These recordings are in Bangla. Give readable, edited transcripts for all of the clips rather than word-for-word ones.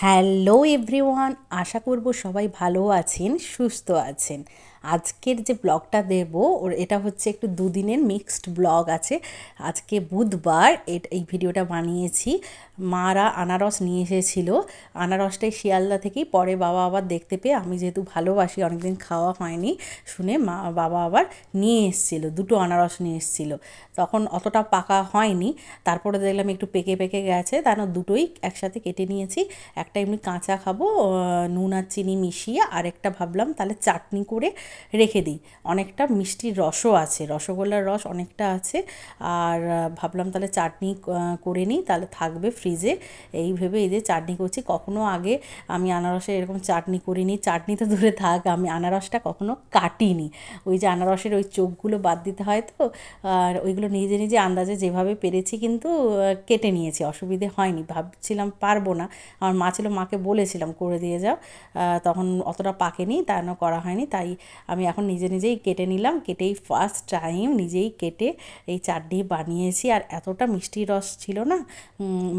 হ্যালো এভরিওয়ান, আশা করব সবাই ভালো আছেন, সুস্থ আছেন। আজকের যে ব্লগটা দেব এটা হচ্ছে একটু দুদিনের মিক্সড ব্লগ আছে। আজকে বুধবার এই ভিডিওটা বানিয়েছি। মারা আনারস নিয়ে এসেছিল, আনারসটাই শিয়ালদা থেকেই পরে বাবা আবার দেখতে পেয়ে, আমি যেহেতু ভালোবাসি অনেকদিন খাওয়া হয়নি শুনে বাবা আবার নিয়ে এসেছিলো, দুটো আনারস নিয়ে এসেছিলো। তখন অতটা পাকা হয়নি, তারপরে দেখলাম একটু পেকে পেকে গেছে, তারপর দুটোই একসাথে কেটে নিয়েছি। একটা এমনি কাঁচা খাবো নুন আর চিনি মিশিয়ে, আর একটা ভাবলাম তাহলে চাটনি করে রেখে দিই। অনেকটা মিষ্টির রসও আছে, রসগোল্লার রস অনেকটা আছে, আর ভাবলাম তাহলে চাটনি করে নিই, তাহলে থাকবে ফ্রিজে। এই ভেবে এই যে চাটনি করছি। কখনো আগে আমি আনারসের এরকম চাটনি করিনি, চাটনি তো দূরে থাক, আমি আনারসটা কখনো কাটিনি। ওই যে আনারসের ওই চোখগুলো বাদ দিতে হয় তো, আর ওইগুলো নিজে নিজে আন্দাজে যেভাবে পেরেছি কিন্তু কেটে নিয়েছি, অসুবিধে হয়নি। ভাবছিলাম পারবো না, আমার মা ছিল, মাকে বলেছিলাম করে দিয়ে যাও, তখন অতটা পাকেনি, তাই জন্য করা হয়নি। তাই আমি এখন নিজে নিজেই কেটে নিলাম, কেটেই ফার্স্ট টাইম নিজেই কেটে এই চাটনি বানিয়েছি। আর এতটা মিষ্টি রস ছিল না,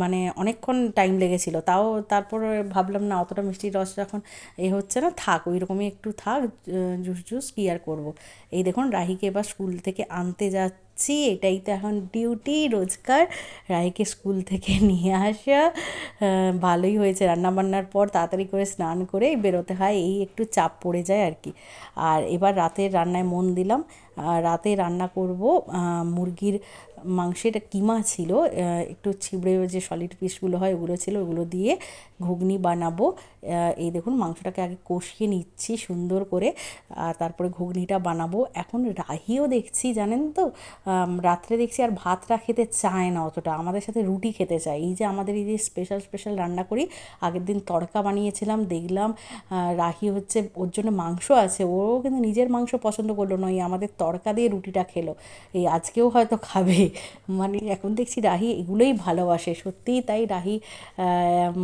মানে অনেকক্ষণ টাইম লেগেছিলো, তাও তারপরে ভাবলাম না অতটা মিষ্টি রস যখন হচ্ছে না, থাক ওই রকমই একটু থাক, জুস জুস কী আর করবো। এই দেখুন রাহিকে এবার স্কুল থেকে আনতে যাচ্ছি, এটাই তো এখন ডিউটি রোজকার, রাহিকে স্কুল থেকে নিয়ে আসা। ভালোই হয়েছে, রান্নাবান্নার পর তাড়াতাড়ি করে স্নান করে বেরোতে হয়, এই একটু চাপ পড়ে যায় আর কি। আর এবার রাতের রান্নায় মন দিলাম। রাতে রান্না করব মুরগির মাংসের কিমা ছিল, একটু ছিবড়ে যে সলিড পিসগুলো হয় ওগুলো ছিল, ওগুলো দিয়ে ঘুগনি বানাবো। এই দেখুন মাংসটাকে আগে কষিয়ে নিচ্ছি সুন্দর করে, আর তারপরে ঘুগনিটা বানাবো। এখন রাহিও দেখছি জানেন তো, রাত্রে দেখছি আর ভাতটা খেতে চায় না অতটা, আমাদের সাথে রুটি খেতে চায়। এই যে আমাদের এই যে স্পেশাল স্পেশাল রান্না করি, আগের দিন তড়কা বানিয়েছিলাম, দেখলাম রাহি হচ্ছে ওর জন্য মাংস আছে, ওরও কিন্তু নিজের মাংস পছন্দ করলো না, এই আমাদের তড়কা দিয়ে রুটিটা খেলো। এই আজকেও হয়তো খাবে, মানে এখন দেখছি রাহি এগুলোই ভালোবাসে, সত্যিই তাই। রাহি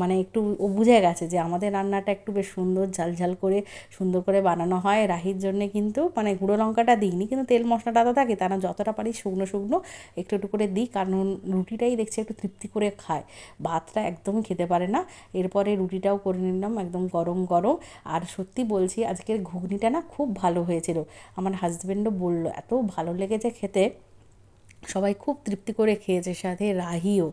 মানে একটু ও বুঝে গেছে যে আমাদের রান্নাটা একটু বেশ সুন্দর ঝাল ঝাল করে সুন্দর করে বানানো হয়। রাহির জন্যে কিন্তু মানে গুঁড়ো লঙ্কাটা দিইনি, কিন্তু তেল মশলাটা তো থাকে, তারা যতটা পারি শুকনো শুকনো একটু একটু করে দিই, কারণ রুটিটাই দেখছি একটু তৃপ্তি করে খায়, ভাতটা একদমই খেতে পারে না। এরপরে রুটিটাও করে নিলাম একদম গরম গরম। আর সত্যি বলছি আজকের ঘুগনিটা না খুব ভালো হয়েছিল, আমার হাজব্যান্ডও বললো এত ভালো লেগেছে খেতে, সবাই খুব তৃপ্তি করে খেয়েছে, সাথে রাহিও।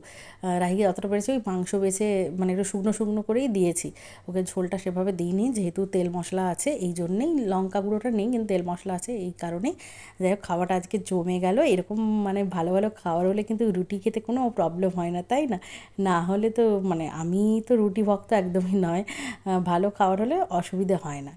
রাহি যতটা পেরেছে ওই মাংস বেছে মানে একটু শুকনো শুকনো করেই দিয়েছি, ওকে ঝোলটা সেভাবে দিইনি, যেহেতু তেল মশলা আছে এই জন্যেই, লঙ্কা গুঁড়োটা নেই কিন্তু তেল মশলা আছে এই কারণেই। যাই হোক খাওয়াটা আজকে জমে গেল। এরকম মানে ভালো ভালো খাবার হলে কিন্তু রুটি খেতে কোনো প্রবলেম হয় না, তাই না? না হলে তো মানে আমি তো রুটি ভক্ত একদমই নয়, ভালো খাবার হলে অসুবিধে হয় না।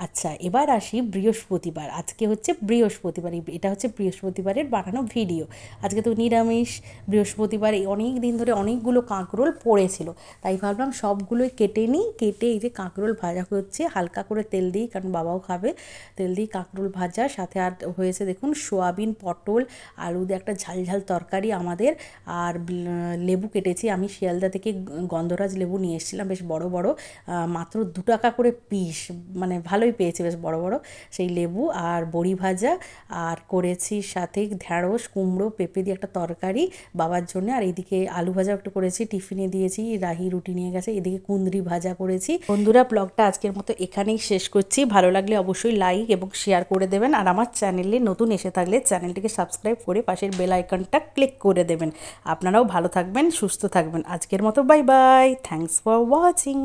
আচ্ছা এবার আসি বৃহস্পতিবার, আজকে হচ্ছে বৃহস্পতিবার, এটা হচ্ছে বৃহস্পতিবারের বানানো ভিডিও। আজকে তো নিরামিষ বৃহস্পতিবার, এই অনেক দিন ধরে অনেকগুলো কাঁকরোল পড়েছিল, তাই ভাবলাম সবগুলোই কেটে নিই। কেটে এই যে কাঁকরোল ভাজা করছে হালকা করে তেল দিই, কারণ বাবাও খাবে, তেল দিই কাঁকরোল ভাজা। সাথে আর হয়েছে দেখুন সোয়াবিন পটল আলু দিয়ে একটা ঝাল ঝাল তরকারি আমাদের। আর লেবু কেটেছি আমি, শিয়ালদা থেকে গন্ধরাজ লেবু নিয়ে এসেছিলাম, বেশ বড় বড়, মাত্র 2 টাকা করে পিস, মানে ভালোই পেয়েছি বেশ বড় বড় সেই লেবু। আর বড়ি ভাজা, আর করেছি সাথে ঢ্যাঁড়স কুমড়ো পেঁপে দিয়ে একটা তরকারি বাবার জন্য। আর এইদিকে আলু ভাজা একটু করেছি, টিফিনে দিয়েছি, রাহি রুটি নিয়ে গেছে। এদিকে কুঁদরি ভাজা করেছি। বন্ধুরা ব্লগটা আজকের মতো এখানেই শেষ করছি, ভালো লাগলে অবশ্যই লাইক এবং শেয়ার করে দেবেন, আর আমার চ্যানেলে নতুন এসে থাকলে চ্যানেলটিকে সাবস্ক্রাইব করে পাশের বেল আইকনটা ক্লিক করে দেবেন। আপনারাও ভালো থাকবেন, সুস্থ থাকবেন। আজকের মতো bye bye, thanks for watching.